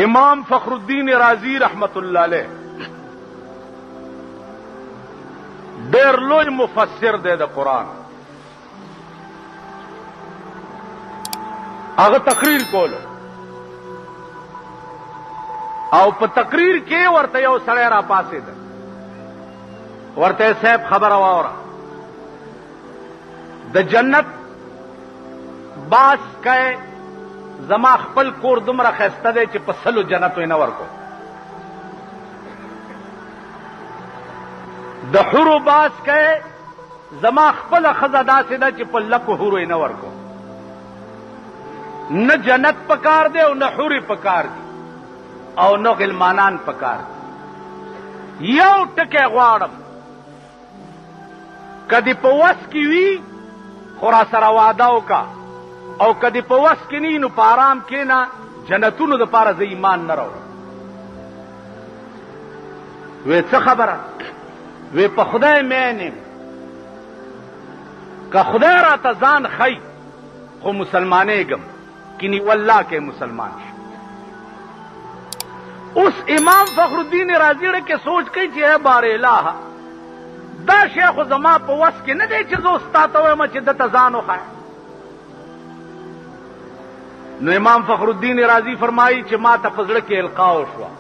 امام فخر الدین رازی رحمت الله علیه ډېر لوی مفسر دی د قرآن. هغه تقریر کولو او په تقریر کې ورته یو سړی را پاسېده، ورته صاحب خبره واوره، د جنت باس کئ زما خپل کور دومره ښایسته دی چې په سلو جنتو یې نه ورکو، د حورو باس کئ زما خپله ښځه داسې ده چې په لکو حورو یې نه ورکو. نه جنت پکار دی او نه حورې پکار دي او نه غلمانان پکار دي. یو ټکی غواړم، کدی په وس کې وي خو را سره واده وکړه، او کدی په وس کې نه نو په آرام کښېنه، جنتونو دپاره زه ایمان نه راوړم. وی څه خبره؟ وی په خدای مین یم، که خدای راته ځان ښی خو مسلمانېږم، کنی والله کې مسلمان شي. اوس امام فخر الدین رازی کې سوچ کوي چې اے بار الہ، دا شی خو زما په وس کې نه دی چې زه اوس تا ته وایم چې دته ځان وښایم. نو امام فخر الدین رازی فرمایي چې ما ته په زړه کې القا وشوه،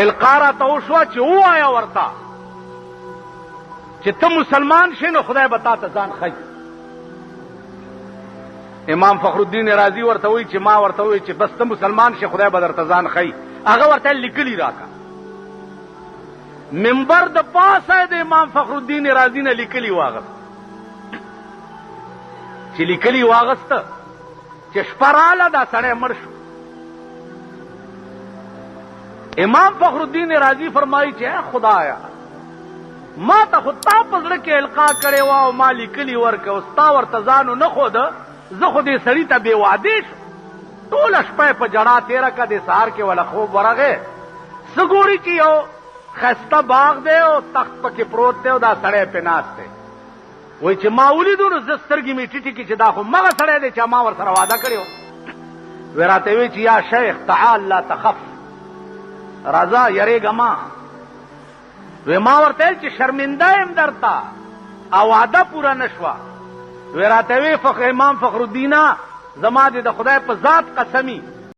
القا راته وشوه چې ووایه ورته چې ته مسلمان شې نو خدای به تا ته ځان ښیي. امام فخر الدین رازی ورته وی چې ما ورته وی چې بس ته مسلمان شې خدای به درته ځان ښیي. هغه ورته لیکلي راکا، منبر د پاسه د امام فخر الدین رازی نه لیکلي واغست، چې لیکلي واغسته چې شپه راله دا سړی مړ شو. امام فخر الدین رازی فرمایي چې اے خدایا، ما ته خو تا په زړه کې القا کړې وه او ما لیکلي ورکه، اوس تا ورته ځانو نه ښوده، زه خو دې سړي ته بې وعدې شم. ټوله شپه یې په جړا تېره کړه، د سهار کې وله خوب ورغی، څه ګوري چې یو ښایسته باغ دی او تخت پکې پروت دی او دا سړی پې ناست دی. وایي چې ما ولیدو نو زه سترګې مې ټیټې کړې چې دا خو مغه سړی دی چې ما ورسره واده کړې وه. وی راته وی چې یا شیخ تعال لا تخف، راځه یریږه ما. وی ما ورته ویل چې شرمنده یم درته او واده پوره نه شوه. وی راته وی امام فخر الدینه، زما دې د خدای په ذات قسمی